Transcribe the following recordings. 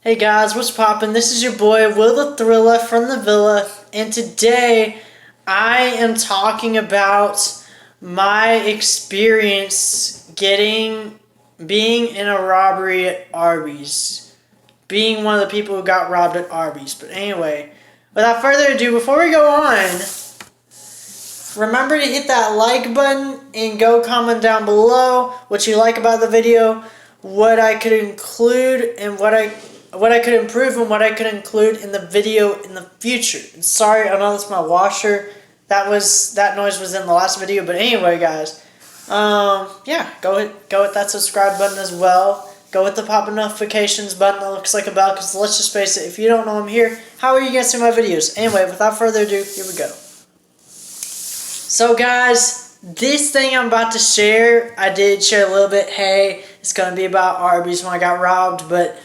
Hey guys, what's poppin'? This is your boy Will the Thriller from the Villa, and today I am talking about my experience being in a robbery at Arby's, being one of the people who got robbed at Arby's. But anyway, without further ado, before we go on, remember to hit that like button and go comment down below what you like about the video, what I could include and what I could improve and what I could include in the video in the future. And sorry, I know that's my washer. That noise was in the last video, but anyway, guys, yeah, go hit that subscribe button as well. Go hit the pop notifications button that looks like a bell, because let's just face it, if you don't know I'm here, how are you gonna see my videos? Anyway, without further ado, here we go. So guys, this thing I'm about to share, I did share a little bit. Hey, it's gonna be about Arby's when I got robbed, but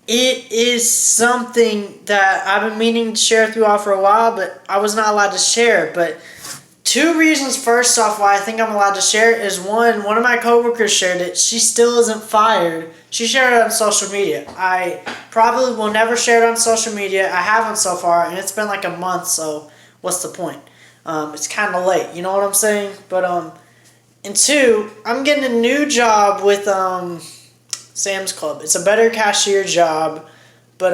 it is something that I've been meaning to share with you all for a while, but I was not allowed to share. But two reasons, first off, why I think I'm allowed to share it is one of my coworkers shared it. She still isn't fired. She shared it on social media. I probably will never share it on social media. I haven't so far, and it's been like a month, so what's the point? It's kind of late, you know what I'm saying? But, and two, I'm getting a new job with, Sam's Club. It's a better cashier job, but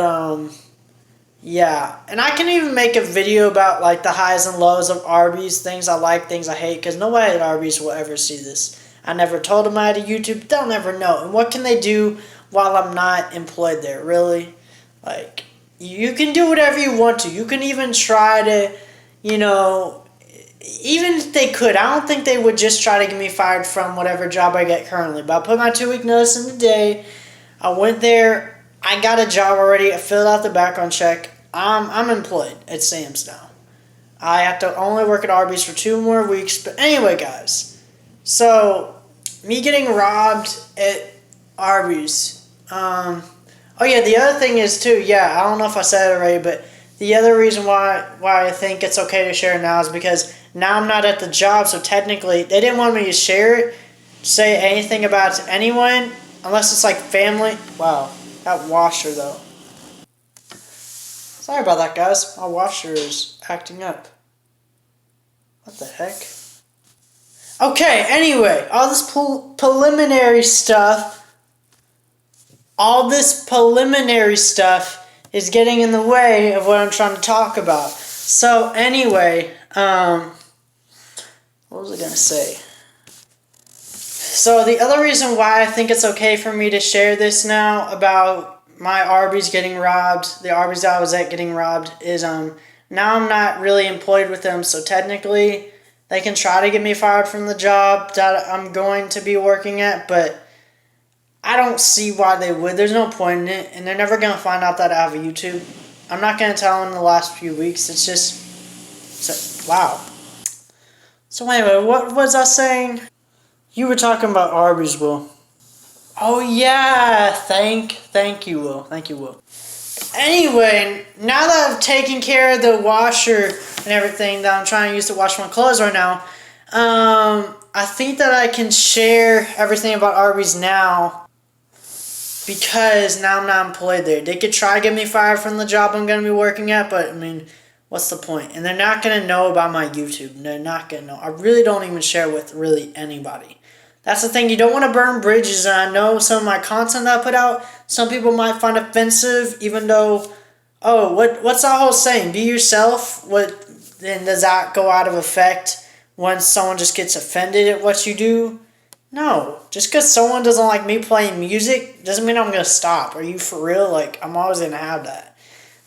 yeah. And I can even make a video about like the highs and lows of Arby's, things I like, things I hate, because nobody at Arby's will ever see this. I never told them I had a YouTube. They'll never know. And what can they do while I'm not employed there, really? Like, you can do whatever you want to. You can even try to, you know, even if they could, I don't think they would just try to get me fired from whatever job I get currently. But I put my 2-week notice in today. I went there. I got a job already. I filled out the background check. I'm employed at Sam's now. I have to only work at Arby's for 2 more weeks. But anyway, guys. So, me getting robbed at Arby's. Oh yeah, the other thing is too, yeah, I don't know if I said it already, but the other reason why I think it's okay to share now is because now I'm not at the job, so technically they didn't want me to share it, say anything about it to anyone, unless it's like family. Wow, that washer though. Sorry about that, guys. My washer is acting up. What the heck? Okay, anyway, all this preliminary stuff is getting in the way of what I'm trying to talk about. So anyway, what was I going to say? So the other reason why I think it's okay for me to share this now about my Arby's getting robbed, the Arby's I was at getting robbed, is now I'm not really employed with them, so technically they can try to get me fired from the job that I'm going to be working at, but I don't see why they would. There's no point in it, and they're never going to find out that I have a YouTube. I'm not going to tell them in the last few weeks. It's just, wow. So anyway, what was I saying? You were talking about Arby's, Will. Oh yeah, thank you, Will. Thank you, Will. Anyway, now that I've taken care of the washer and everything that I'm trying to use to wash my clothes right now, I think that I can share everything about Arby's now, because now I'm not employed there. They could try to get me fired from the job I'm going to be working at, but I mean, what's the point? And they're not going to know about my YouTube. They're not going to know. I really don't even share with really anybody. That's the thing. You don't want to burn bridges, and I know some of my content that I put out, some people might find offensive, even though, oh, what's that whole saying? Be yourself. Then does that go out of effect when someone just gets offended at what you do? No. Just because someone doesn't like me playing music doesn't mean I'm going to stop. Are you for real? Like, I'm always going to have that.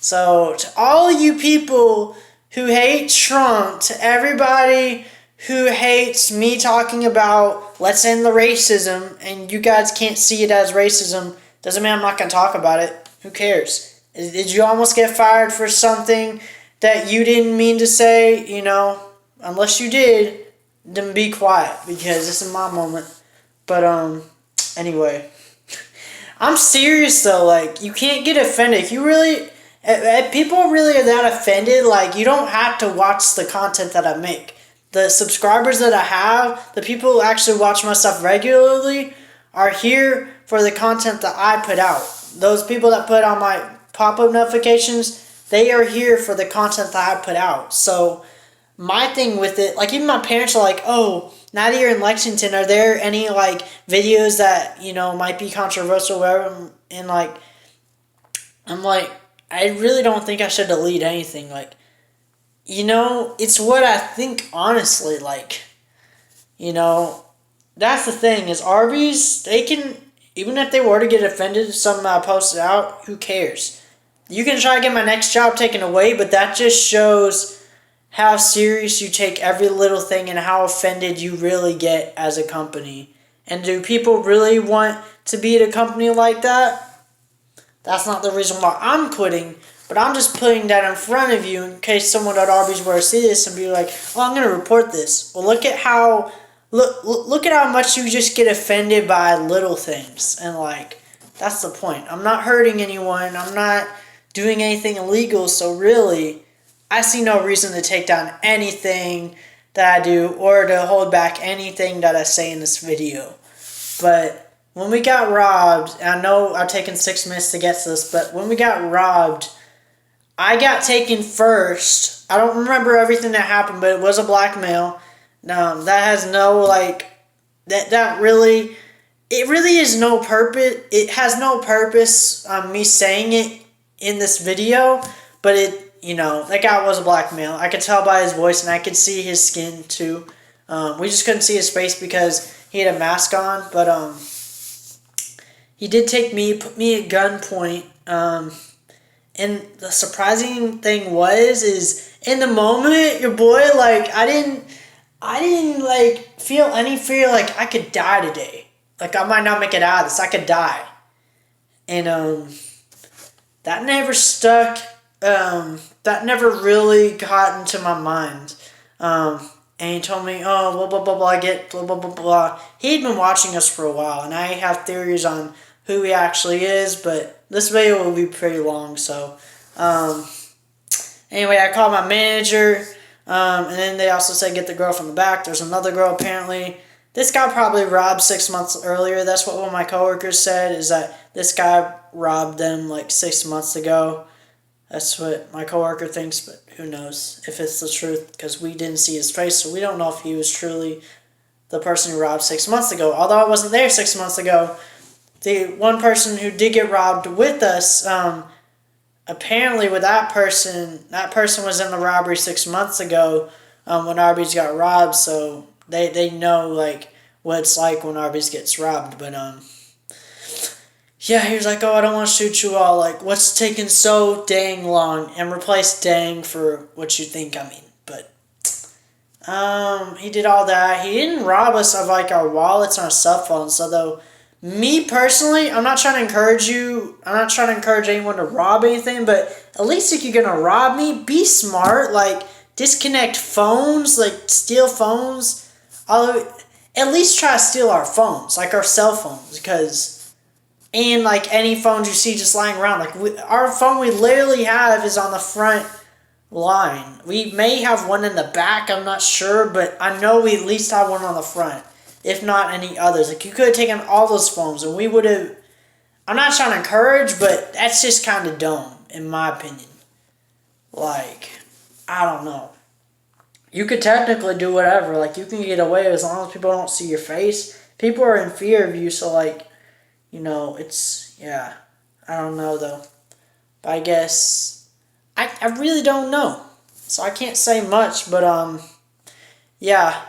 So, to all you people who hate Trump, to everybody who hates me talking about let's end the racism, and you guys can't see it as racism, doesn't mean I'm not going to talk about it. Who cares? Did you almost get fired for something that you didn't mean to say? You know, unless you did, then be quiet, because this is my moment. But, anyway. I'm serious, though. Like, you can't get offended. If you really, if people really are that offended, like, you don't have to watch the content that I make. The subscribers that I have, the people who actually watch my stuff regularly, are here for the content that I put out. those people that put on my pop-up notifications, they are here for the content that I put out. So my thing with it, like even my parents are like, oh, now that you're in Lexington, are there any like videos that, might be controversial or whatever? And like, I'm like, I really don't think I should delete anything. Like, it's what I think, honestly. Like, that's the thing is Arby's, they can, even if they were to get offended if something I posted out, who cares? You can try to get my next job taken away, but that just shows how serious you take every little thing and how offended you really get as a company. And do people really want to be at a company like that? That's not the reason why I'm quitting, but I'm just putting that in front of you in case someone at Arby's were to see this and be like, oh, I'm going to report this. Well, look at how much you just get offended by little things. And like, that's the point. I'm not hurting anyone. I'm not doing anything illegal. So really, I see no reason to take down anything that I do or to hold back anything that I say in this video. But when we got robbed, and I know I've taken 6 minutes to get to this, but when we got robbed, I got taken first. I don't remember everything that happened, but it was a black male. That has no, like, that really, it really is no purpose. It has no purpose, me saying it in this video, but that guy was a black male. I could tell by his voice, and I could see his skin, too. We just couldn't see his face because he had a mask on, but, he did put me at gunpoint, and the surprising thing is in the moment, your boy, like, I didn't, like, feel any fear, like, I could die today. Like, I might not make it out of this. I could die. And, that never stuck. That never really got into my mind. And he told me, oh, blah, blah, blah, blah, blah, blah, blah, blah. He'd been watching us for a while, and I have theories on who he actually is, but this video will be pretty long, so, anyway, I called my manager, and then they also said get the girl from the back. There's another girl, apparently. This guy probably robbed 6 months earlier. That's what one of my coworkers said, is that this guy robbed them, like, 6 months ago. That's what my coworker thinks, but who knows if it's the truth, because we didn't see his face, so we don't know if he was truly the person who robbed 6 months ago. Although I wasn't there 6 months ago, the one person who did get robbed with us, apparently with that person was in the robbery 6 months ago, when Arby's got robbed, so they know, like, what it's like when Arby's gets robbed, but, yeah, he was like, oh, I don't want to shoot you all, like, what's taking so dang long, and replace dang for what you think I mean, but, he did all that. He didn't rob us of, like, our wallets and our cell phones, so though, me personally, I'm not trying to encourage anyone to rob anything, but at least if you're going to rob me, be smart, like, disconnect phones, like, steal phones, at least try to steal our phones, like our cell phones, and like any phones you see just lying around, like our phone we literally have is on the front line. We may have one in the back, I'm not sure, but I know we at least have one on the front, if not any others. Like, you could have taken all those phones, and we would have, I'm not trying to encourage, but that's just kind of dumb, in my opinion. Like, I don't know. You could technically do whatever, like, you can get away as long as people don't see your face. People are in fear of you, so, like, it's, yeah, I don't know, though. But I guess, I really don't know. So I can't say much, but, yeah,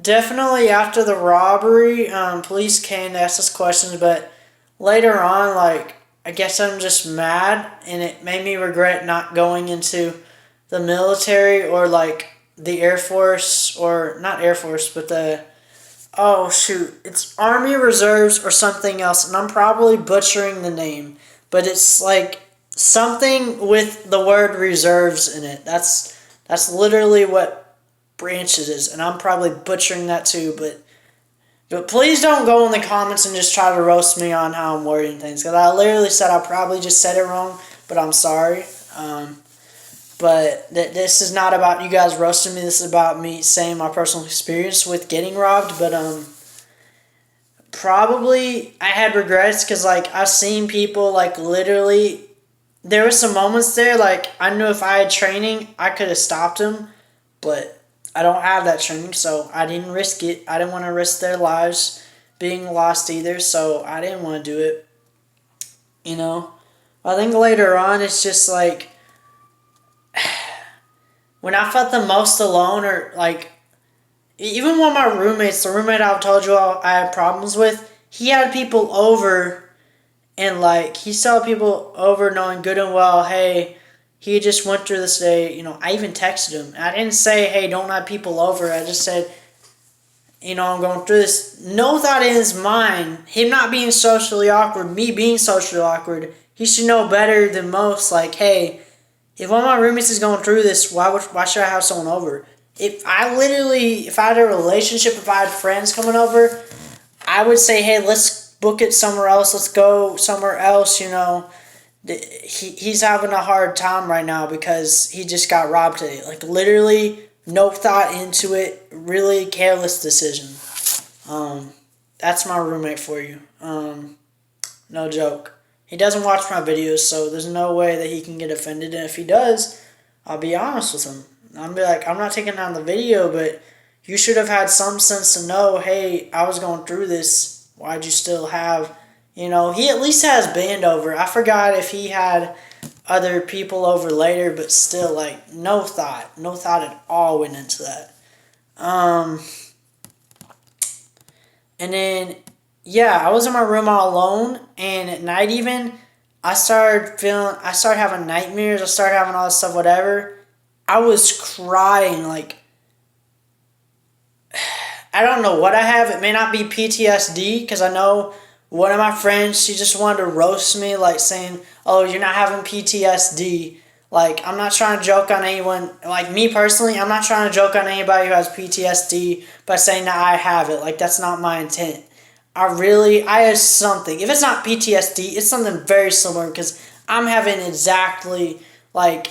definitely after the robbery, police came to ask us questions, but later on, like, I guess I'm just mad, and it made me regret not going into the military or, like, the Air Force, or, not Air Force, but it's Army Reserves or something else, and I'm probably butchering the name, but it's, like, something with the word reserves in it. That's literally what branch it is, and I'm probably butchering that too, but please don't go in the comments and just try to roast me on how I'm wording things, because I literally said I probably just said it wrong, but I'm sorry. But this is not about you guys roasting me. This is about me saying my personal experience with getting robbed. But probably I had regrets because like I've seen people like literally. There were some moments there like I knew if I had training I could have stopped them, but I don't have that training, so I didn't risk it. I didn't want to risk their lives being lost either, so I didn't want to do it. You know, I think later on it's just like when I felt the most alone, or like even one of my roommates, the roommate I told you I had problems with, he had people over, and like he saw people over knowing good and well, hey, he just went through this day. You know, I even texted him. I didn't say, hey, don't have people over. I just said, you know, I'm going through this. No thought in his mind, him not being socially awkward, me being socially awkward, he should know better than most. Like, hey, if one of my roommates is going through this, why should I have someone over? If I had a relationship, if I had friends coming over, I would say, hey, let's book it somewhere else. Let's go somewhere else, you know. He's having a hard time right now because he just got robbed today. Like, literally, no thought into it. Really careless decision. That's my roommate for you. No joke. He doesn't watch my videos, so there's no way that he can get offended. And if he does, I'll be honest with him. I'll be like, I'm not taking down the video, but you should have had some sense to know, hey, I was going through this. Why'd you still have, you know, he at least has band over. I forgot if he had other people over later, but still, like, no thought at all went into that. And then, yeah, I was in my room all alone, and at night even, I started having nightmares, I started having all this stuff, whatever. I was crying, like, I don't know what I have. It may not be PTSD, because I know one of my friends, she just wanted to roast me, like saying, oh, you're not having PTSD. Like, I'm not trying to joke on anyone. Like, me personally, I'm not trying to joke on anybody who has PTSD by saying that I have it. Like, that's not my intent. I have something. If it's not PTSD, it's something very similar because I'm having exactly, like,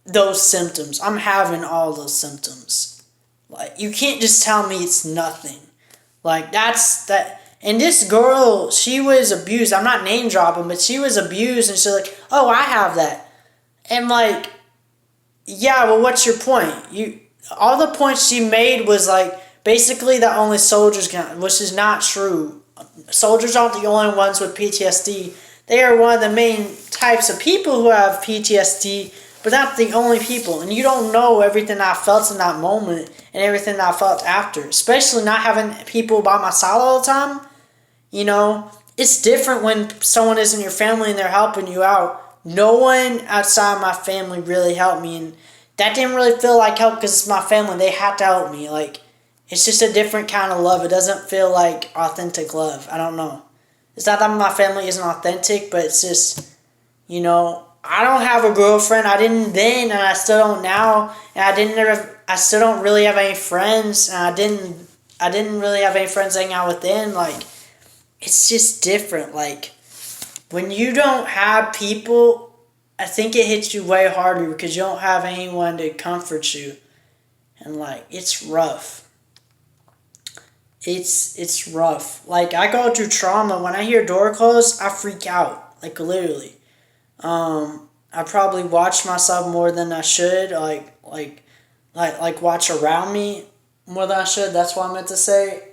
those symptoms. I'm having all those symptoms. Like, you can't just tell me it's nothing. Like, that's that. And this girl, she was abused. I'm not name dropping, but she was abused, and she's like, oh, I have that. And like, yeah, well, what's your point? All the points she made was like, basically that only soldiers can, which is not true. Soldiers aren't the only ones with PTSD. They are one of the main types of people who have PTSD, but not the only people. And you don't know everything I felt in that moment and everything I felt after. Especially not having people by my side all the time. You know, it's different when someone is in your family and they're helping you out. No one outside my family really helped me, and that didn't really feel like help because it's my family. They had to help me. Like, it's just a different kind of love. It doesn't feel like authentic love. I don't know. It's not that my family isn't authentic, but it's just, you know, I don't have a girlfriend. I didn't then, and I still don't now. And I still don't really have any friends, and I didn't really have any friends to hang out with then. Like, it's just different. Like, when you don't have people, I think it hits you way harder because you don't have anyone to comfort you. And like, it's rough. It's rough. Like, I go through trauma. When I hear door close, I freak out. Like, literally. I probably watch myself more than I should. Like watch around me more than I should. That's what I meant to say.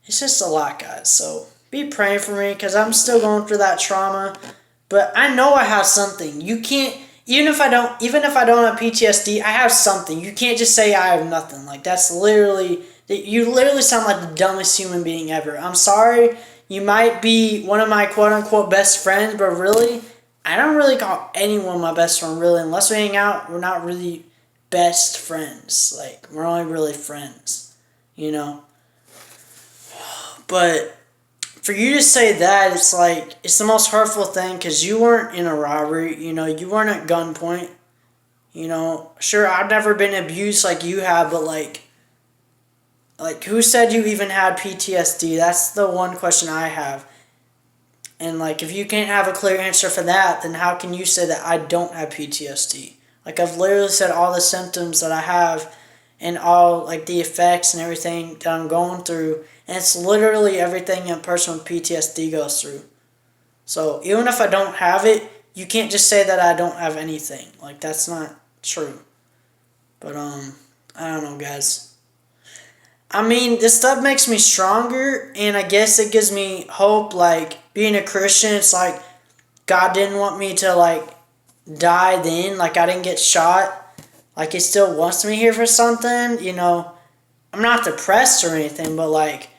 It's just a lot, guys. So be praying for me because I'm still going through that trauma. But I know I have something. You can't, even if I don't have PTSD, I have something. You can't just say I have nothing. Like, that's literally, you literally sound like the dumbest human being ever. I'm sorry. You might be one of my quote-unquote best friends, but really, I don't really call anyone my best friend, really. Unless we hang out, we're not really best friends. Like, we're only really friends, you know? But for you to say that, it's like, it's the most hurtful thing because you weren't in a robbery, you know? You weren't at gunpoint, you know? Sure, I've never been abused like you have, but like, who said you even had PTSD? That's the one question I have. And, like, if you can't have a clear answer for that, then how can you say that I don't have PTSD? Like, I've literally said all the symptoms that I have, and all like the effects and everything that I'm going through. And it's literally everything a person with PTSD goes through. So even if I don't have it, you can't just say that I don't have anything. Like, that's not true. But I don't know, guys. I mean, this stuff makes me stronger, and I guess it gives me hope. Like, being a Christian, it's like God didn't want me to like die then. Like, I didn't get shot. Like, He still wants me here for something. You know, I'm not depressed or anything, but like,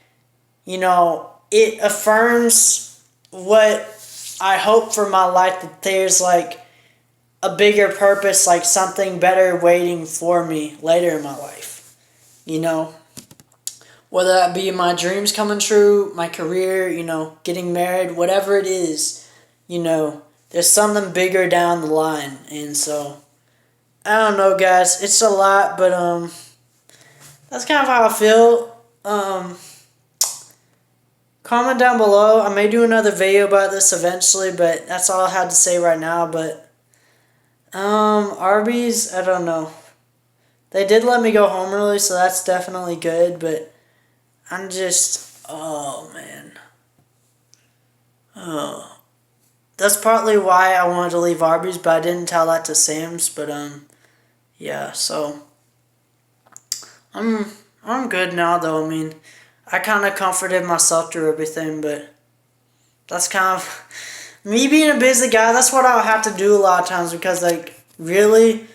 you know, it affirms what I hope for my life, that there's like a bigger purpose, like something better waiting for me later in my life. You know, whether that be my dreams coming true, my career, you know, getting married, whatever it is, you know, there's something bigger down the line. And so, I don't know, guys, it's a lot, but that's kind of how I feel. Comment down below. I may do another video about this eventually, but that's all I had to say right now. But Arby's, I don't know. They did let me go home early, so that's definitely good, but I'm just, oh man. Oh. That's partly why I wanted to leave Arby's, but I didn't tell that to Sam's, but yeah, so I'm good now though. I mean, I kind of comforted myself through everything, but that's kind of me being a busy guy. That's what I'll have to do a lot of times, because like, really,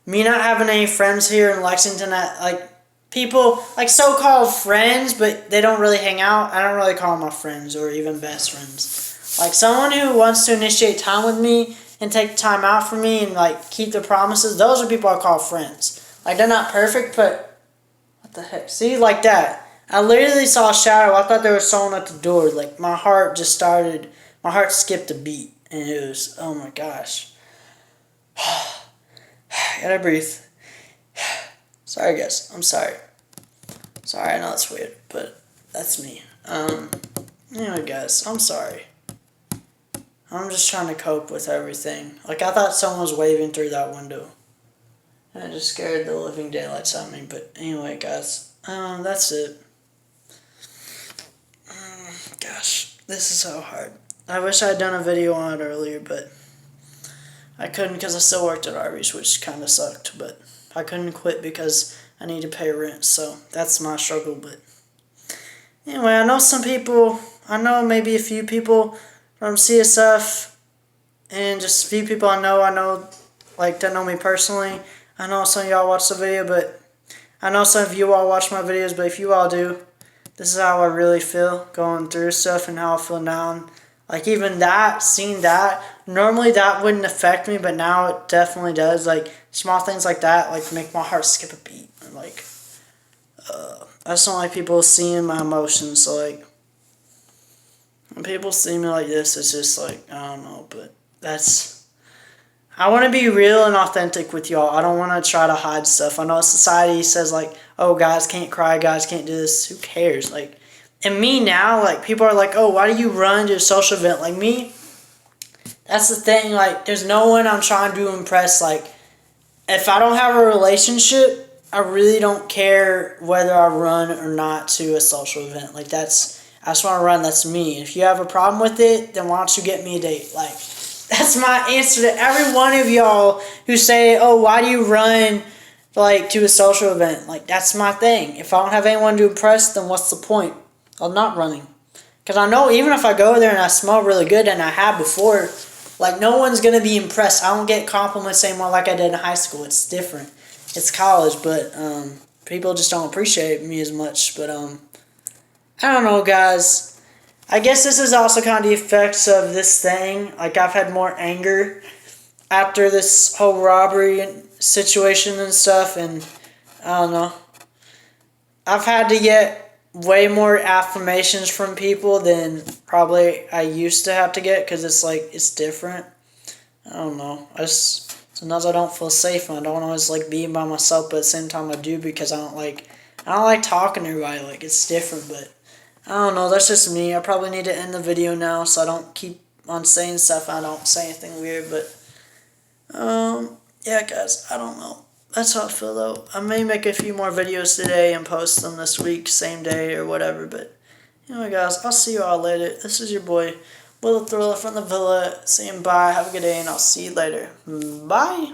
me not having any friends here in Lexington, like people like so-called friends, but they don't really hang out. I don't really call them my friends or even best friends. Like, someone who wants to initiate time with me and take time out for me and like keep their promises, those are people I call friends. Like, they're not perfect, but what the heck? See, like that. I literally saw a shadow. I thought there was someone at the door. Like, my heart skipped a beat. And it was, oh my gosh. Gotta breathe. Sorry, guys. I'm sorry. Sorry, I know it's weird, but that's me. Anyway, guys, I'm sorry. I'm just trying to cope with everything. Like, I thought someone was waving through that window. And it just scared the living daylights out of me. But anyway, guys, that's it. Gosh, this is so hard. I wish I had done a video on it earlier, but I couldn't because I still worked at Arby's, which kind of sucked. But I couldn't quit because I need to pay rent, so that's my struggle. But anyway, I know maybe a few people from CSF, and just a few people I know like that know me personally. I know some of y'all watch the video, but I know some of you all watch my videos, but if you all do, this is how I really feel going through stuff and how I feel now. Like, even that, seeing that, normally that wouldn't affect me, but now it definitely does. Like, small things like that, like, make my heart skip a beat. And, like, I just don't like people seeing my emotions. So, like, when people see me like this, it's just like, I don't know, but I want to be real and authentic with y'all. I don't want to try to hide stuff. I know society says, like, oh, guys can't cry, guys can't do this. Who cares? Like, and me now, like, people are like, oh, why do you run to a social event? Like, me, that's the thing. Like, there's no one I'm trying to impress. Like, if I don't have a relationship, I really don't care whether I run or not to a social event. Like, I just want to run. That's me. If you have a problem with it, then why don't you get me a date? Like, that's my answer to every one of y'all who say, oh, why do you run, like, to a social event? Like, that's my thing. If I don't have anyone to impress, then what's the point of not running? Because I know even if I go there and I smell really good, and I have before, like, no one's going to be impressed. I don't get compliments anymore like I did in high school. It's different. It's college, but people just don't appreciate me as much. But I don't know, guys. I guess this is also kind of the effects of this thing. Like, I've had more anger after this whole robbery situation and stuff, and I don't know. I've had to get way more affirmations from people than probably I used to have to get, because it's like, it's different. I don't know. Sometimes I don't feel safe, and I don't always like being by myself, but at the same time I do, because I don't like talking to everybody. Like, it's different, but I don't know, that's just me. I probably need to end the video now so I don't keep on saying stuff. I don't say anything weird, but yeah, guys, I don't know. that's how I feel though. I may make a few more videos today and post them this week, same day or whatever. But anyway, guys, I'll see you all later. This is your boy, Will the Thriller from the Villa, saying bye, have a good day, and I'll see you later. Bye.